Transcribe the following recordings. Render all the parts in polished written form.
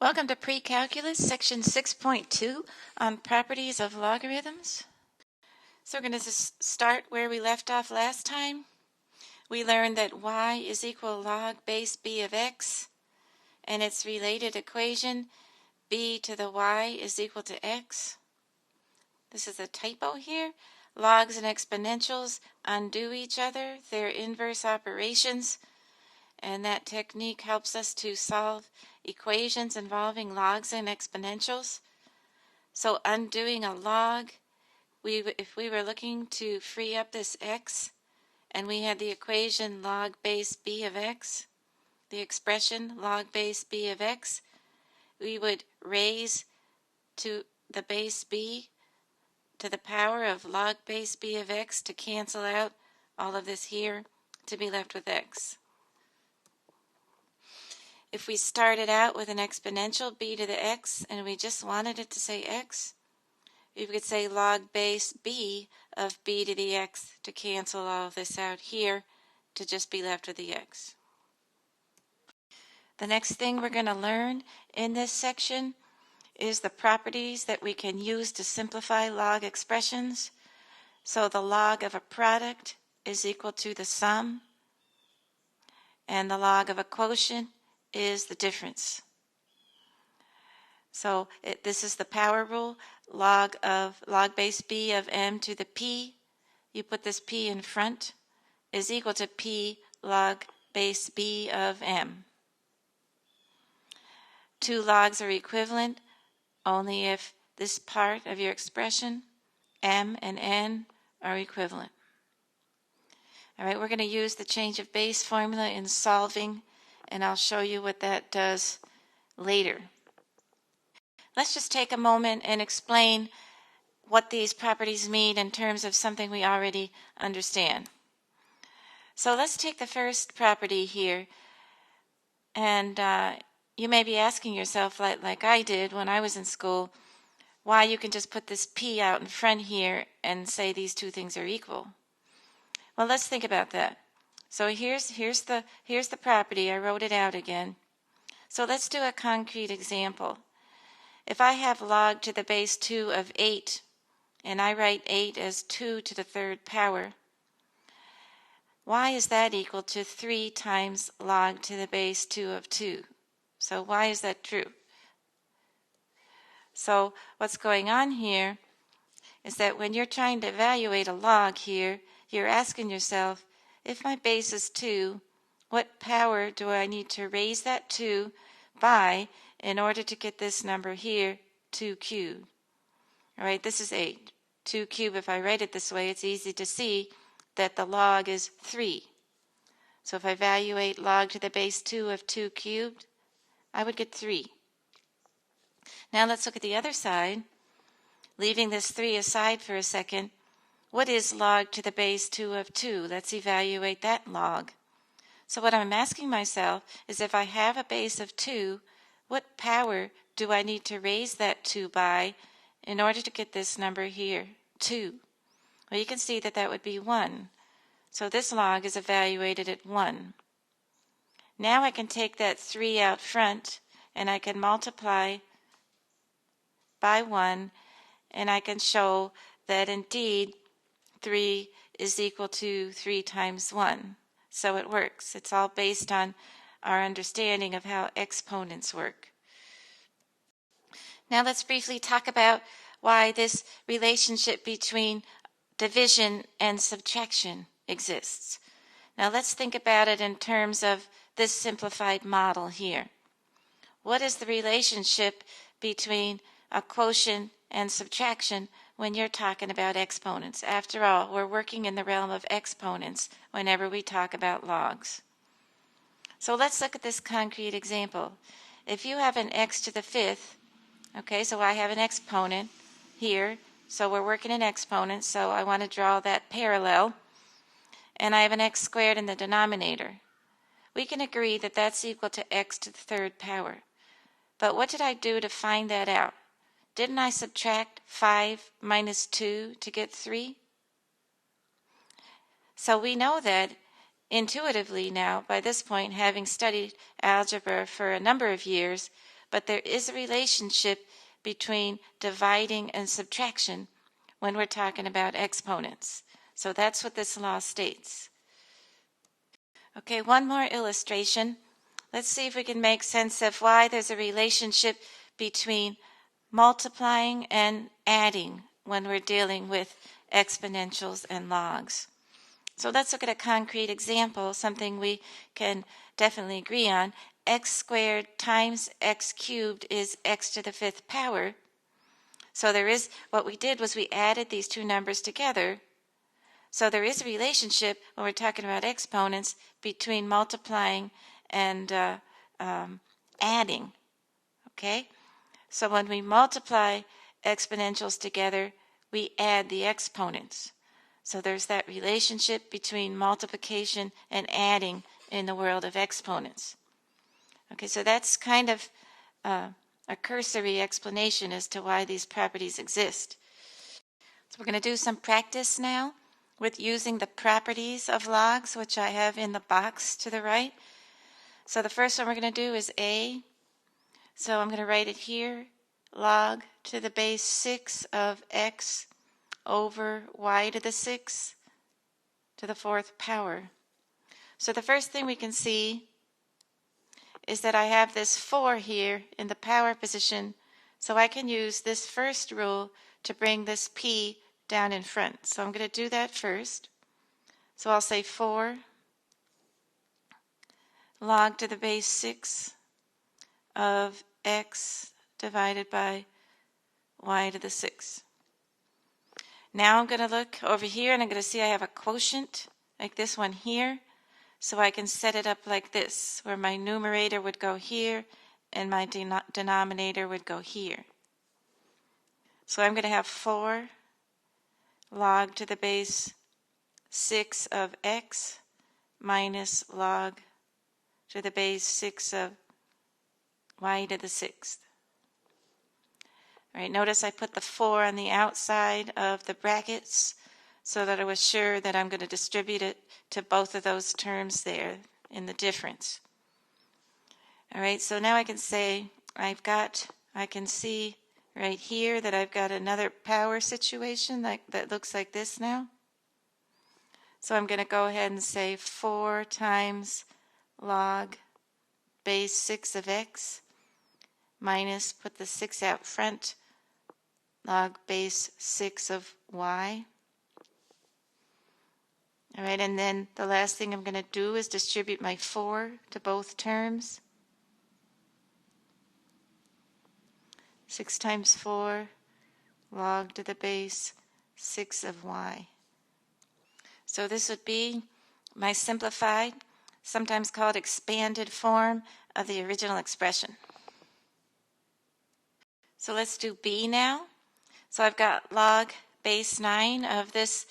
Welcome to Pre-Calculus, Section 6.2 on Properties of Logarithms. So we're going to start where we left off last time. We learned that y is equal log base b of x, and its related equation, b to the y is equal to x. This is a typo here. Logs and exponentials undo each other. They're inverse operations, and that technique helps us to solve equations involving logs and exponentials. So undoing a log, if we were looking to free up this x, and we had the equation log base b of x, the expression log base b of x, we would raise to the base b to the power of log base b of x to cancel out all of this here to be left with x. If we started out with an exponential b to the x and we just wanted it to say x, we could say log base b of b to the x to cancel all of this out here to just be left with the x. The next thing we're going to learn in this section is the properties that we can use to simplify log expressions. So the log of a product is equal to the sum, and the log of a quotient is the difference. So this is the power rule. Log base b of m to the p, you put this p in front, is equal to p log base b of m. Two logs are equivalent only if this part of your expression, m and n, are equivalent. All right, we're going to use the change of base formula in solving, and I'll show you what that does later. Let's just take a moment and explain what these properties mean in terms of something we already understand. So let's take the first property here, and you may be asking yourself, like I did when I was in school, why you can just put this p out in front here and say these two things are equal. Well, let's think about that. So here's the property. I wrote it out again. So let's do a concrete example. If I have log to the base 2 of 8, and I write 8 as 2 to the third power, why is that equal to 3 times log to the base 2 of 2? So why is that true? So what's going on here is that when you're trying to evaluate a log here, you're asking yourself, if my base is 2, what power do I need to raise that 2 by in order to get this number here, 2 cubed? All right, this is 8. 2 cubed, if I write it this way, it's easy to see that the log is 3. So if I evaluate log to the base 2 of 2 cubed, I would get 3. Now let's look at the other side. Leaving this 3 aside for a second, what is log to the base 2 of 2? Let's evaluate that log. So what I'm asking myself is, if I have a base of 2, what power do I need to raise that 2 by in order to get this number here, 2? Well, you can see that that would be 1. So this log is evaluated at 1. Now I can take that 3 out front and I can multiply by 1, and I can show that indeed 3 is equal to 3 times 1. So it works. It's all based on our understanding of how exponents work. Now let's briefly talk about why this relationship between division and subtraction exists. Now let's think about it in terms of this simplified model here. What is the relationship between a quotient and subtraction when you're talking about exponents? After all, we're working in the realm of exponents whenever we talk about logs. So let's look at this concrete example. If you have an x to the 5th, okay, so I have an exponent here, so we're working in exponents, so I want to draw that parallel, and I have an x squared in the denominator. We can agree that that's equal to x to the third power. But what did I do to find that out? Didn't I subtract 5 minus 2 to get 3? So we know that intuitively now, by this point, having studied algebra for a number of years, but there is a relationship between dividing and subtraction when we're talking about exponents. So that's what this law states. Okay, one more illustration. Let's see if we can make sense of why there's a relationship between multiplying and adding when we're dealing with exponentials and logs. So let's look at a concrete example, something we can definitely agree on. X squared times x cubed is x to the fifth power. So what we did was we added these two numbers together. So there is a relationship when we're talking about exponents between multiplying and adding. Okay? So when we multiply exponentials together, we add the exponents. So there's that relationship between multiplication and adding in the world of exponents. Okay, so that's kind of a cursory explanation as to why these properties exist. So we're going to do some practice now with using the properties of logs, which I have in the box to the right. So the first one we're going to do is A. So I'm going to write it here, log to the base 6 of x over y to the 6 to the fourth power. So the first thing we can see is that I have this 4 here in the power position, so I can use this first rule to bring this p down in front. So I'm going to do that first. So I'll say 4 log to the base 6 of x divided by y to the 6. Now I'm going to look over here and I'm going to see I have a quotient like this one here. So I can set it up like this, where my numerator would go here and my denominator would go here. So I'm going to have 4 log to the base 6 of x minus log to the base 6 of y to the 6th. All right, notice I put the 4 on the outside of the brackets so that I was sure that I'm going to distribute it to both of those terms there in the difference. All right, so now I can say I can see right here that I've got another power situation that looks like this now. So I'm going to go ahead and say 4 times log base 6 of x minus, put the 6 out front, log base 6 of y. All right, and then the last thing I'm going to do is distribute my 4 to both terms. 6 times 4 log to the base 6 of y. So this would be my simplified, sometimes called expanded form of the original expression. So let's do B now. So I've got log base 9 of this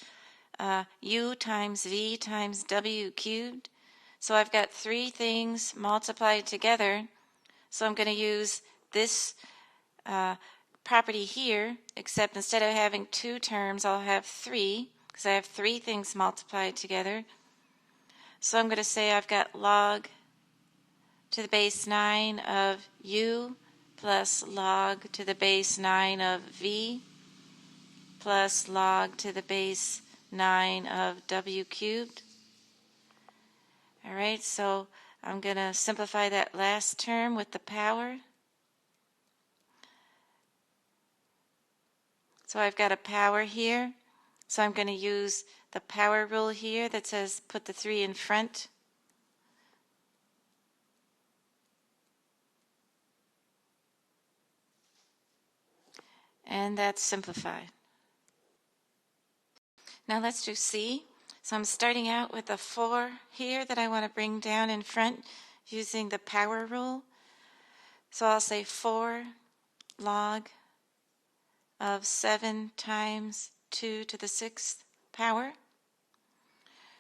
u times v times w cubed. So I've got 3 things multiplied together. So I'm going to use this property here, except instead of having 2 terms, I'll have 3, because I have 3 things multiplied together. So I'm going to say I've got log to the base 9 of u plus log to the base 9 of v plus log to the base 9 of w cubed. All right, so I'm going to simplify that last term with the power. So I've got a power here. So I'm going to use the power rule here that says put the 3 in front. And that's simplified. Now let's do C. So I'm starting out with a 4 here that I want to bring down in front using the power rule. So I'll say 4 log of 7 times 2 to the 6th power.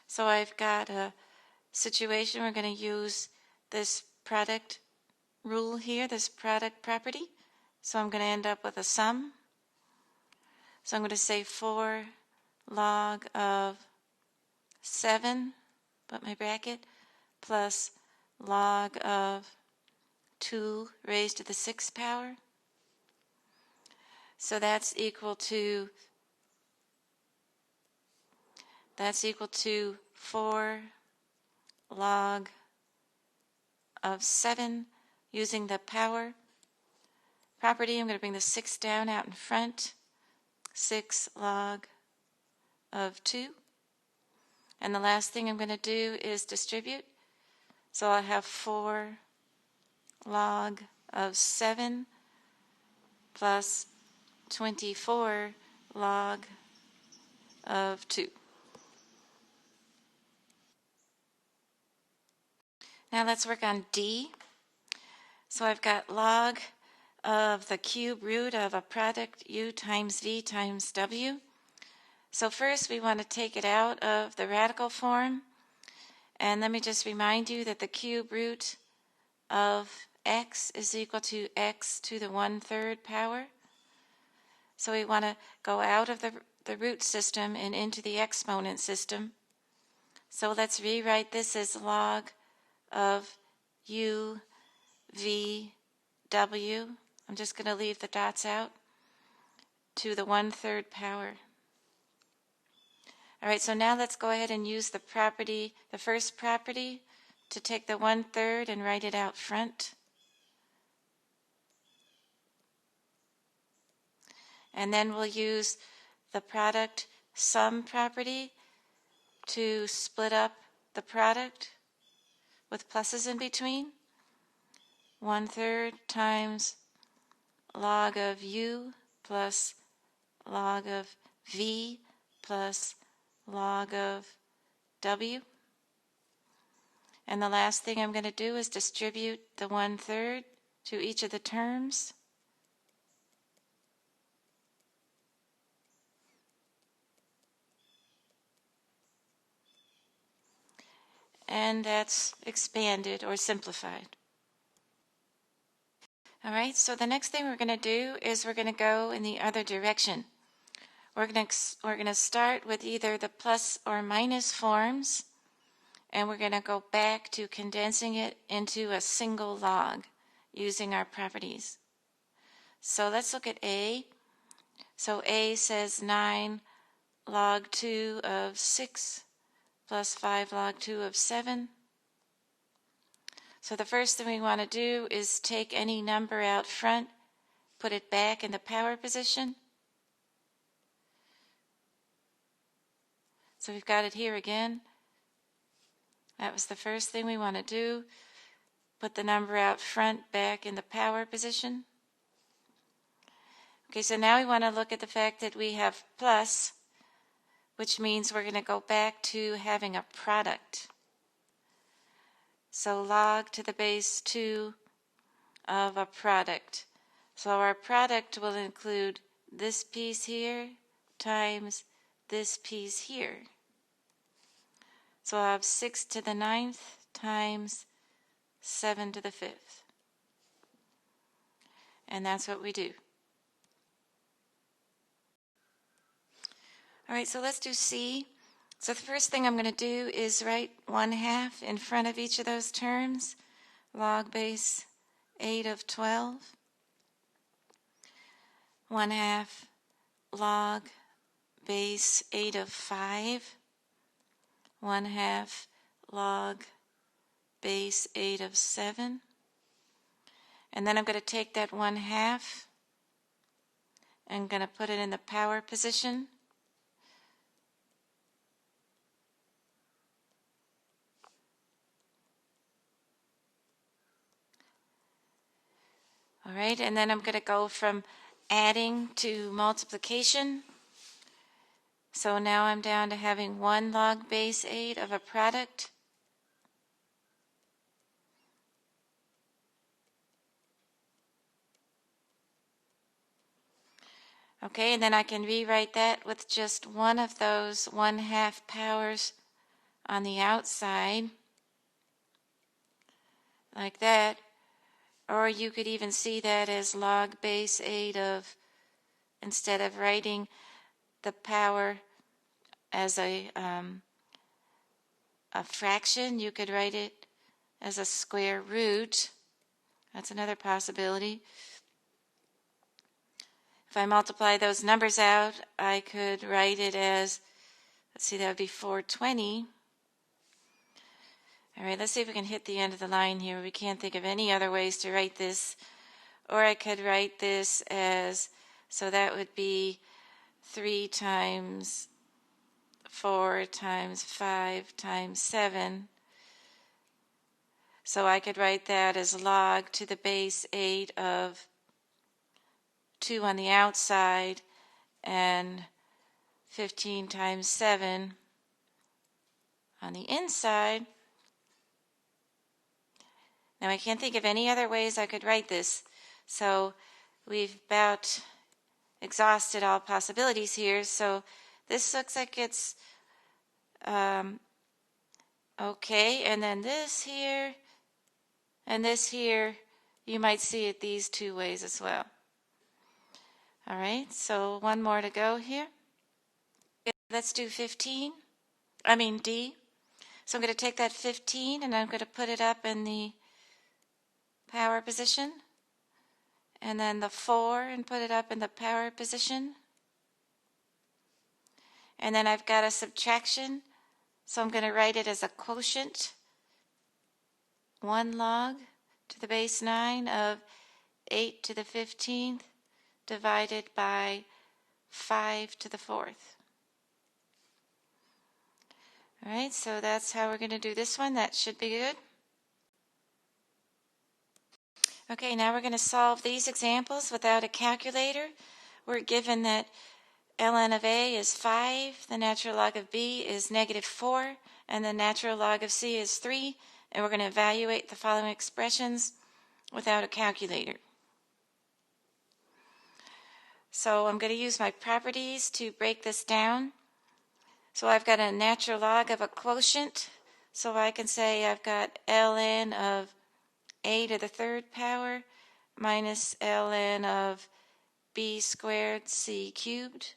So I've got a situation, we're going to use this product rule here, this product property. So I'm going to end up with a sum. So I'm going to say 4 log of 7, put my bracket, plus log of 2 raised to the 6th power. So that's equal to 4 log of 7 using the power property. I'm going to bring the 6 down out in front. 6 log of 2. And the last thing I'm going to do is distribute. So I'll have 4 log of 7 plus 24 log of 2. Now let's work on D. So I've got log of the cube root of a product u times v times w. So first we want to take it out of the radical form. And let me just remind you that the cube root of x is equal to x to the 1/3 power. So we want to go out of the root system and into the exponent system. So let's rewrite this as log of u v w. I'm just going to leave the dots out, to the 1/3 power. All right, so now let's go ahead and use the property, the first property, to take the 1/3 and write it out front. And then we'll use the product sum property to split up the product with pluses in between. 1/3 times log of u plus log of v plus log of w. And the last thing I'm going to do is distribute the 1/3 to each of the terms. And that's expanded or simplified. All right, so the next thing we're going to do is we're going to go in the other direction. We're going to start with either the plus or minus forms, and we're going to go back to condensing it into a single log using our properties. So let's look at A. So A says 9 log 2 of 6 plus 5 log 2 of 7. So the first thing we want to do is take any number out front, put it back in the power position. So we've got it here again. That was the first thing we want to do. Put the number out front back in the power position. Okay, so now we want to look at the fact that we have plus, which means we're going to go back to having a product. So log to the base 2 of a product. So our product will include this piece here times this piece here. So I'll have 6 to the 9th times 7 to the 5th. And that's what we do. All right, so let's do C. So the first thing I'm going to do is write 1/2 in front of each of those terms. Log base 8 of 12. 1/2 log base 8 of 5. 1/2 log base 8 of 7. And then I'm going to take that 1/2 and I'm going to put it in the power position. All right, and then I'm going to go from adding to multiplication. So now I'm down to having 1 log base 8 of a product. Okay, and then I can rewrite that with just one of those 1/2 powers on the outside, like that. Or you could even see that as log base 8 of, instead of writing the power as a fraction, you could write it as a square root That's another possibility. If I multiply those numbers out, I could write it as, let's see, that would be 420. All right, let's see if we can hit the end of the line here. We can't think of any other ways to write this. Or I could write this as, so that would be 3 times 4 times 5 times 7. So I could write that as log to the base 8 of 2 on the outside and 15 times 7 on the inside. Now I can't think of any other ways I could write this. So we've about exhausted all possibilities here. So this looks like it's okay. And then this here and this here, you might see it these two ways as well. All right, so one more to go here. Let's do 15. D. So I'm going to take that 15 and I'm going to put it up in the power position. And then the 4 and put it up in the power position. And then I've got a subtraction. So I'm going to write it as a quotient. 1 log to the base 9 of 8 to the 15th divided by 5 to the 4th. All right, so that's how we're going to do this one. That should be good. Okay, now we're going to solve these examples without a calculator. We're given that ln of A is 5, the natural log of B is -4, and the natural log of C is 3, and we're going to evaluate the following expressions without a calculator. So I'm going to use my properties to break this down. So I've got a natural log of a quotient, so I can say I've got ln of A to the 3rd power minus ln of B squared C cubed.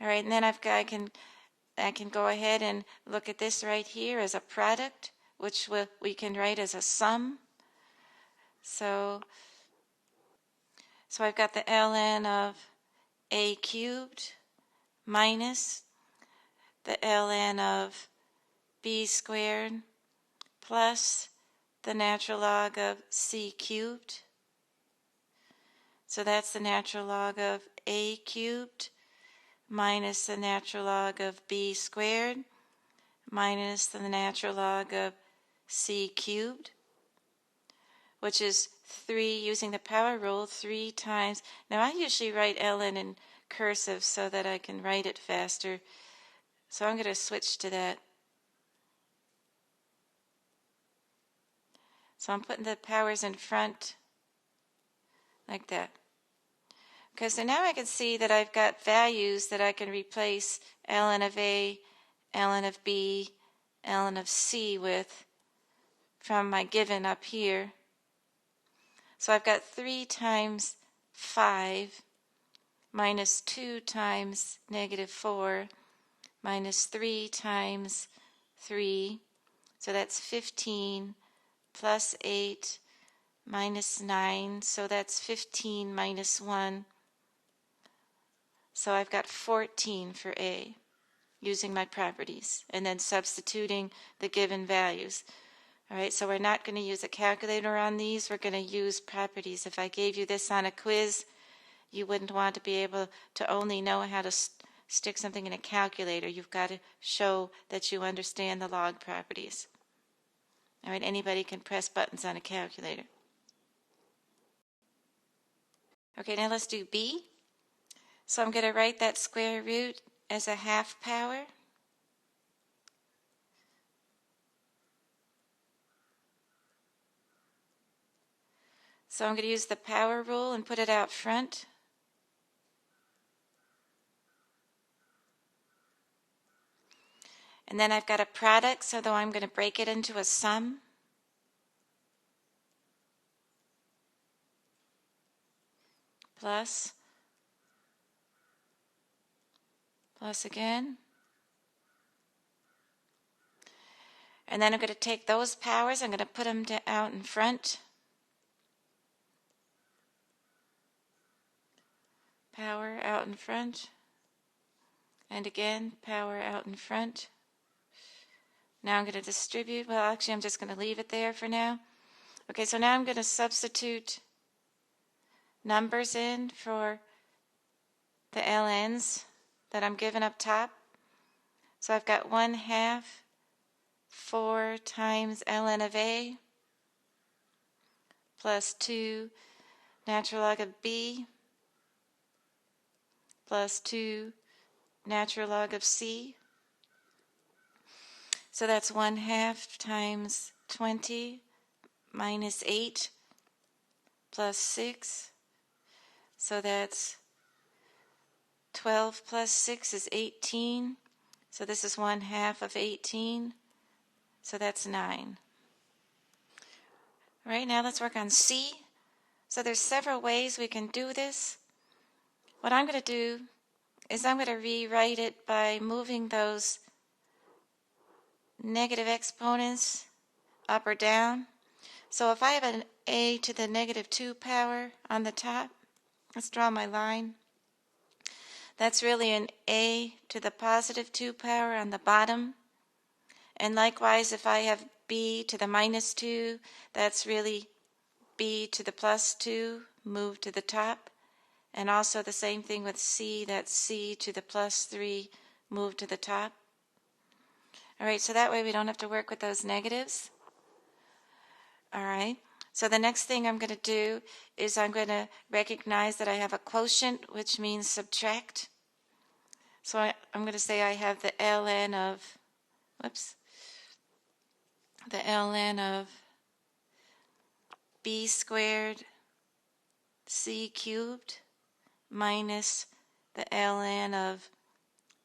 All right, and then I can go ahead and look at this right here as a product, which we can write as a sum. So I've got the ln of A cubed minus the ln of B squared plus the natural log of C cubed. So that's the natural log of A cubed minus the natural log of B squared minus the natural log of C cubed, which is 3, using the power rule, 3 times. Now I usually write ln in cursive so that I can write it faster. So I'm going to switch to that. So I'm putting the powers in front like that. Okay, so now I can see that I've got values that I can replace ln of A, ln of B, ln of C with from my given up here. So I've got 3 times 5 minus 2 times -4 minus 3 times 3. So that's 15 plus 8 minus 9. So that's 15 minus 1. So I've got 14 for A, using my properties, and then substituting the given values. All right, so we're not going to use a calculator on these. We're going to use properties. If I gave you this on a quiz, you wouldn't want to be able to only know how to stick something in a calculator. You've got to show that you understand the log properties. All right, anybody can press buttons on a calculator. Okay, now let's do B. So I'm going to write that square root as a half power. So I'm going to use the power rule and put it out front. And then I've got a product, so though I'm going to break it into a sum. Plus again. And then I'm going to take those powers, I'm going to put them out in front. Power out in front. And again, power out in front. Now I'm going to distribute. Well, actually, I'm just going to leave it there for now. Okay, so now I'm going to substitute numbers in for the ln's that I'm given up top. So I've got 1/2 4 times ln of A plus 2 natural log of B plus 2 natural log of C. So that's 1/2 times 20 minus 8 plus 6. So that's 12 plus 6 is 18. So this is 1/2 of 18. So that's 9. All right, now let's work on C. So there's several ways we can do this. What I'm going to do is I'm going to rewrite it by moving those negative exponents up or down. So if I have an a to the negative 2 power on the top, let's draw my line. That's really an a to the positive 2 power on the bottom. And likewise, if I have b to the minus 2, that's really b to the plus 2 moved to the top. And also the same thing with c, that's c to the plus 3 moved to the top. All right, so that way we don't have to work with those negatives. All right, so the next thing I'm going to do is I'm going to recognize that I have a quotient, which means subtract. So I'm going to say I have the ln of, the ln of b squared c cubed minus the ln of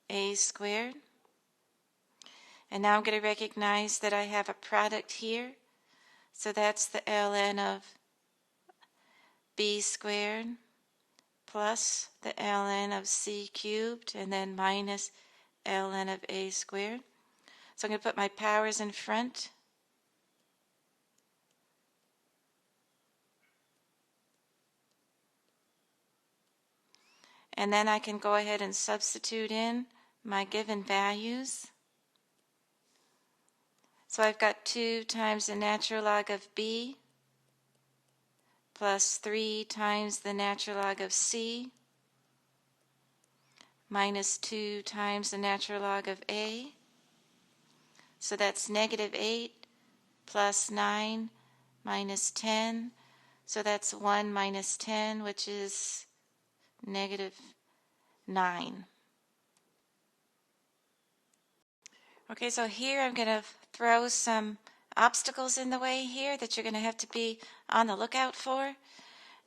a squared. And now I'm going to recognize that I have a product here. So that's the ln of b squared plus the ln of c cubed and then minus ln of a squared. So I'm going to put my powers in front. And then I can go ahead and substitute in my given values. So I've got 2 times the natural log of b plus 3 times the natural log of c minus 2 times the natural log of a. So that's negative 8 plus 9 minus 10. So that's 1 minus 10, which is negative 9. Okay, so here I'm going to throw some obstacles in the way here that you're going to have to be on the lookout for.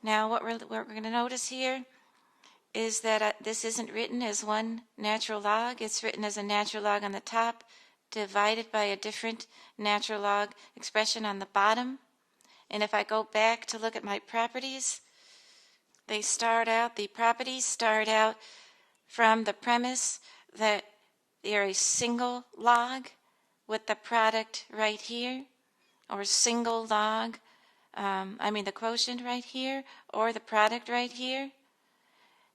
Now what we're going to notice here is that this isn't written as one natural log. It's written as a natural log on the top divided by a different natural log expression on the bottom. And if I go back to look at my properties, the properties start out from the premise that they're a single log with the product right here, or single log, the quotient right here, or the product right here.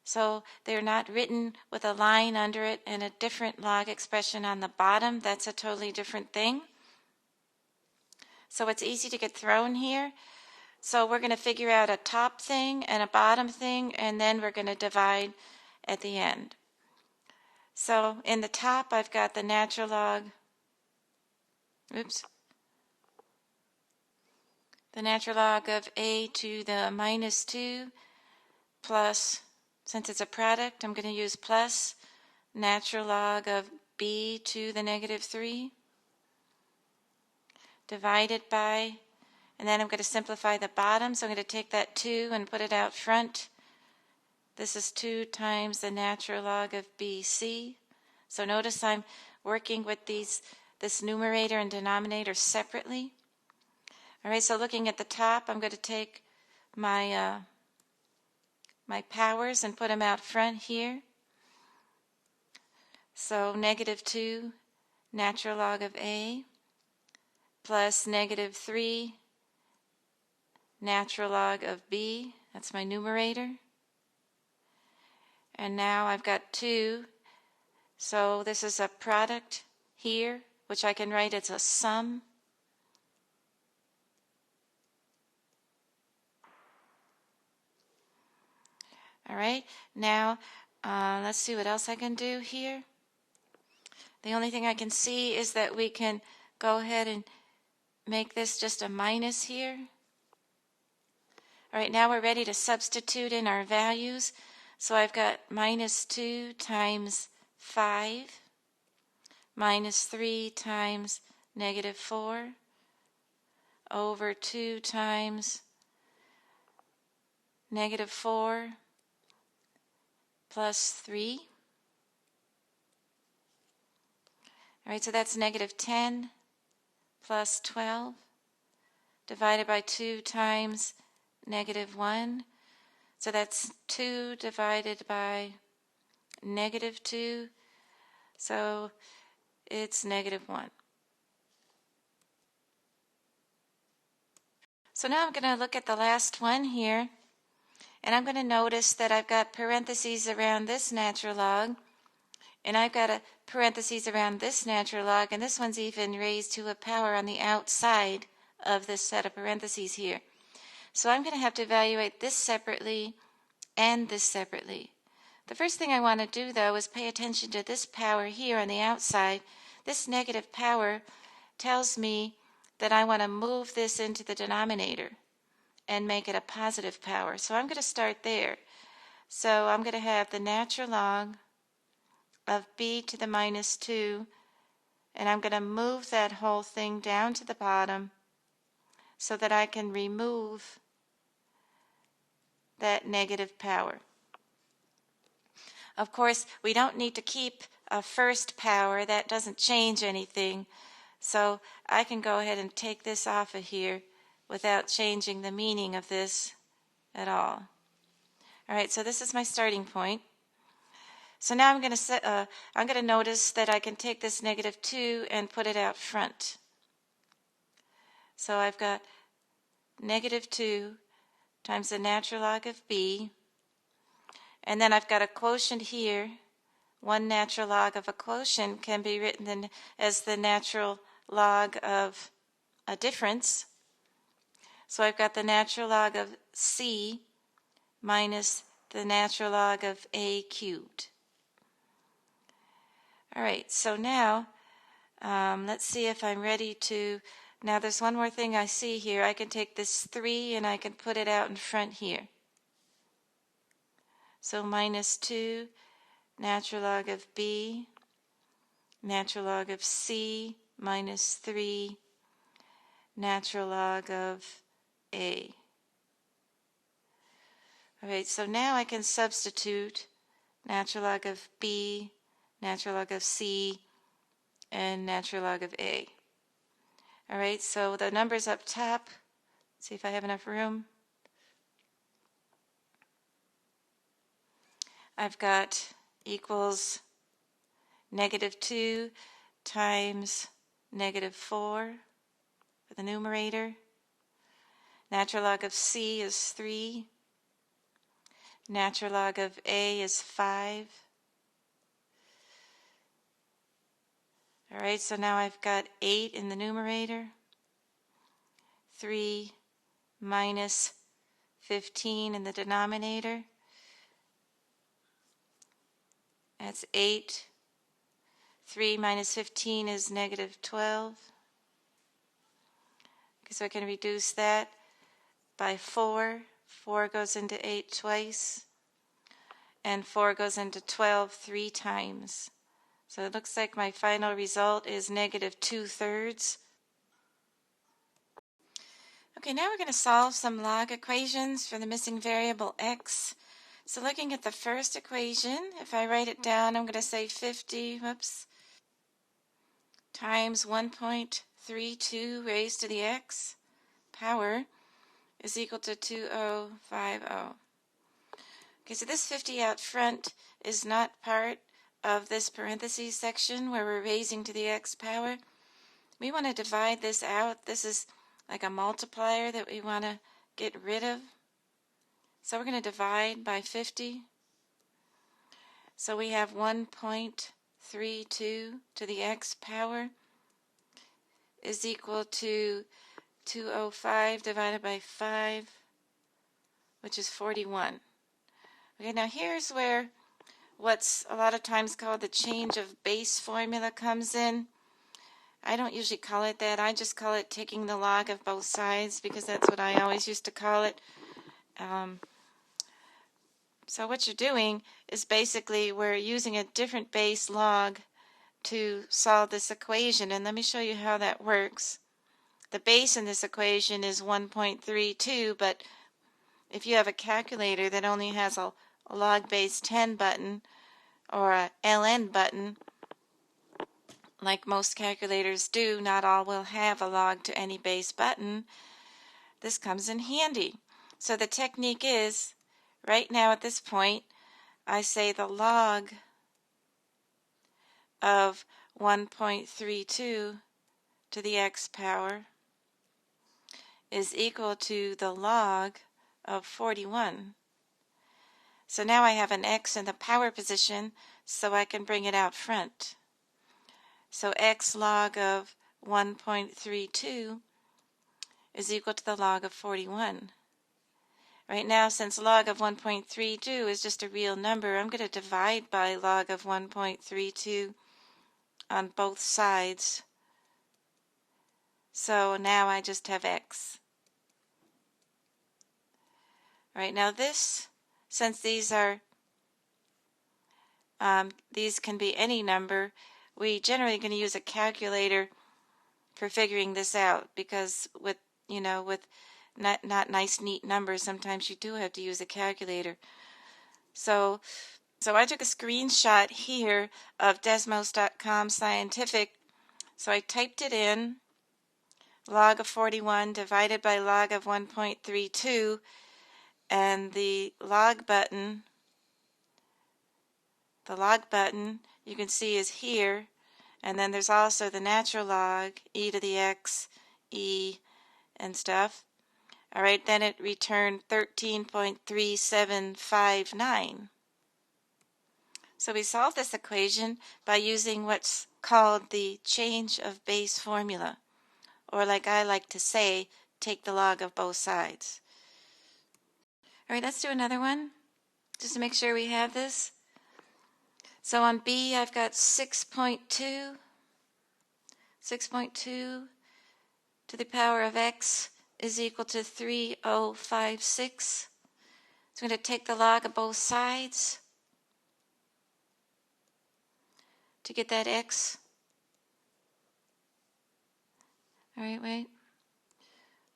So they're not written with a line under it and a different log expression on the bottom. That's a totally different thing. So it's easy to get thrown here. So we're going to figure out a top thing and a bottom thing, and then we're going to divide at the end. So in the top, I've got the natural log, the natural log of a to the minus 2 plus, since it's a product, I'm going to use plus natural log of b to the negative 3 divided by, and then I'm going to simplify the bottom, so I'm going to take that 2 and put it out front. This is 2 times the natural log of BC. So notice I'm working with this numerator and denominator separately. All right, so looking at the top, I'm going to take my my powers and put them out front here. So negative 2 natural log of A plus negative 3 natural log of b. That's my numerator. And now I've got 2. So this is a product here, which I can write as a sum. All right, now let's see what else I can do here. The only thing I can see is that we can go ahead and make this just a minus here. All right, now we're ready to substitute in our values. So I've got minus 2 times 5, minus 3 times negative 4, over 2 times negative 4 plus 3. All right, so that's negative 10 plus 12 divided by 2 times negative 1. So that's 2 divided by negative 2. So it's negative 1. So now I'm going to look at the last one here. And I'm going to notice that I've got parentheses around this natural log. And I've got a parentheses around this natural log. And this one's even raised to a power on the outside of this set of parentheses here. So I'm going to have to evaluate this separately and this separately. The first thing I want to do, though, is pay attention to this power here on the outside. This negative power tells me that I want to move this into the denominator and make it a positive power. So I'm going to start there. So I'm going to have the natural log of b to the minus 2, and I'm going to move that whole thing down to the bottom so that I can remove that negative power. Of course, we don't need to keep a first power. That doesn't change anything. So I can go ahead and take this off of here without changing the meaning of this at all. All right, so this is my starting point. So now I'm going to notice that I can take this negative 2 and put it out front. So I've got negative 2 times the natural log of b. And then I've got a quotient here. One natural log of a quotient can be written as the natural log of a difference. So I've got the natural log of c minus the natural log of a cubed. All right, so now let's see if I'm ready to. Now there's one more thing I see here. I can take this 3 and I can put it out in front here. So minus 2 natural log of b, natural log of c minus 3 natural log of a. All right, so now I can substitute natural log of b, natural log of c, and natural log of a. All right, so the numbers up top, see if I have enough room. I've got equals negative 2 times negative 4 for the numerator. Natural log of c is 3. Natural log of a is 5. All right, so now I've got 8 in the numerator. 3 minus 15 in the denominator. That's 8. 3 minus 15 is negative 12. Okay, so I can reduce that by 4. 4 goes into 8 twice. And 4 goes into 12 3 times. So it looks like my final result is negative 2/3. Okay, now we're going to solve some log equations for the missing variable x. So looking at the first equation, if I write it down, I'm going to say 50, times 1.32 raised to the x power is equal to 2050. Okay, so this 50 out front is not part of this parentheses section where we're raising to the x power. we want to divide this out. This is like a multiplier that we want to get rid of. So we're going to divide by 50. So we have 1.32 to the x power is equal to 205 divided by 5, which is 41. Okay, now here's where what's a lot of times called the change of base formula comes in. I don't usually call it that. I just call it taking the log of both sides because that's what I always used to call it. So what you're doing is basically we're using a different base log to solve this equation. And let me show you how that works. The base in this equation is 1.32, but if you have a calculator that only has a log base 10 button or a ln button, like most calculators do, not all will have a log to any base button. This comes in handy. So the technique is, right now at this point, I say the log of 1.32 to the x power is equal to the log of 41. So now I have an x in the power position, so I can bring it out front. So x log of 1.32 is equal to the log of 41. Right now, since log of 1.32 is just a real number, I'm going to divide by log of 1.32 on both sides. So now I just have x. Right now this, since these are, these can be any number, we generally going to use a calculator for figuring this out because with, with not nice neat numbers, sometimes you do have to use a calculator. So I took a screenshot here of Desmos.com Scientific. So I typed it in, log of 41 divided by log of 1.32, and the log button you can see is here, and then there's also the natural log, e to the x, e, and stuff. All right, then it returned 13.3759. So we solved this equation by using what's called the change of base formula, or like I like to say, take the log of both sides. All right, let's do another one, just to make sure we have this. So on B, I've got 6.2 to the power of x is equal to 3056. So I'm going to take the log of both sides to get that x. All right, wait.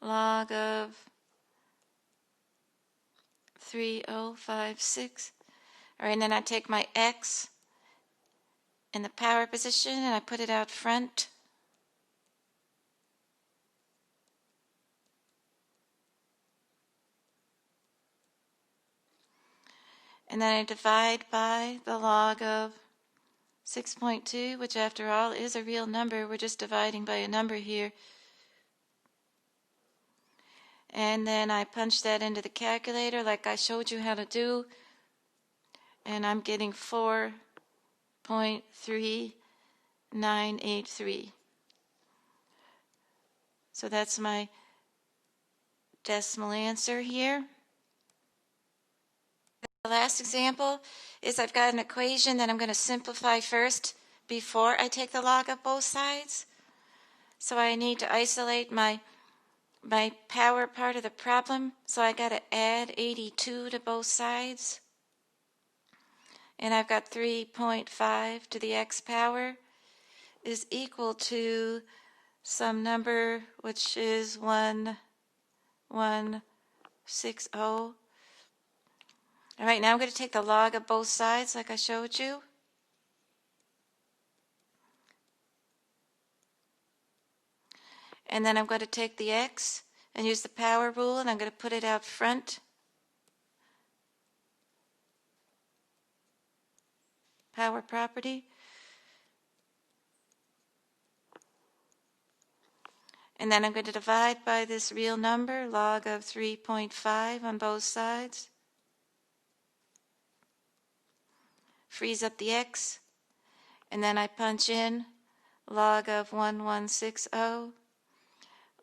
Log of 3056. All right, and then I take my x in the power position and I put it out front. And then I divide by the log of 6.2, which after all is a real number. We're just dividing by a number here. And then I punch that into the calculator like I showed you how to do. And I'm getting 4.3983. So that's my decimal answer here. The last example is I've got an equation that I'm going to simplify first before I take the log of both sides. So I need to isolate my power part of the problem. So I got to add 82 to both sides. And I've got 3.5 to the x power is equal to some number which is 1160. All right, now I'm going to take the log of both sides like I showed you. And then I'm going to take the x and use the power rule, and I'm going to put it out front. Power property. And then I'm going to divide by this real number, log of 3.5 on both sides. Freeze up the x. And then I punch in log of 1160,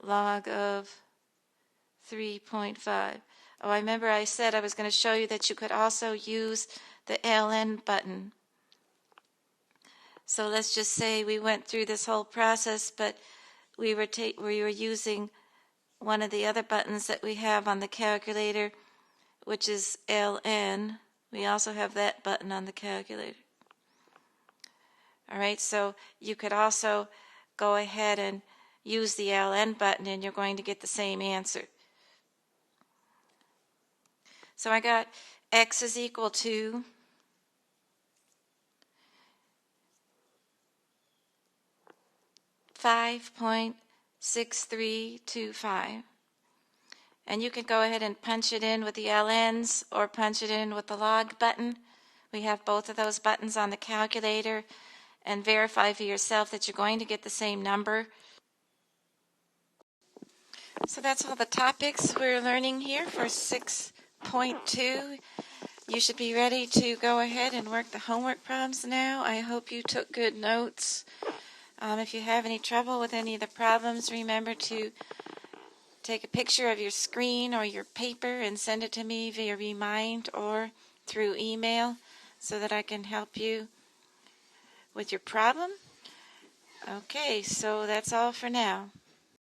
log of 3.5. Oh, I remember I said I was going to show you that you could also use the ln button. So let's just say we went through this whole process, but we were using one of the other buttons that we have on the calculator, which is ln. We also have that button on the calculator. All right, so you could also go ahead and use the ln button and you're going to get the same answer. So I got x is equal to 5.6325. And you can go ahead and punch it in with the LNs or punch it in with the log button. We have both of those buttons on the calculator, and verify for yourself that you're going to get the same number. So that's all the topics we're learning here for 6.2. You should be ready to go ahead and work the homework problems now. I hope you took good notes. If you have any trouble with any of the problems, remember to take a picture of your screen or your paper and send it to me via Remind or through email so that I can help you with your problem. Okay, so that's all for now.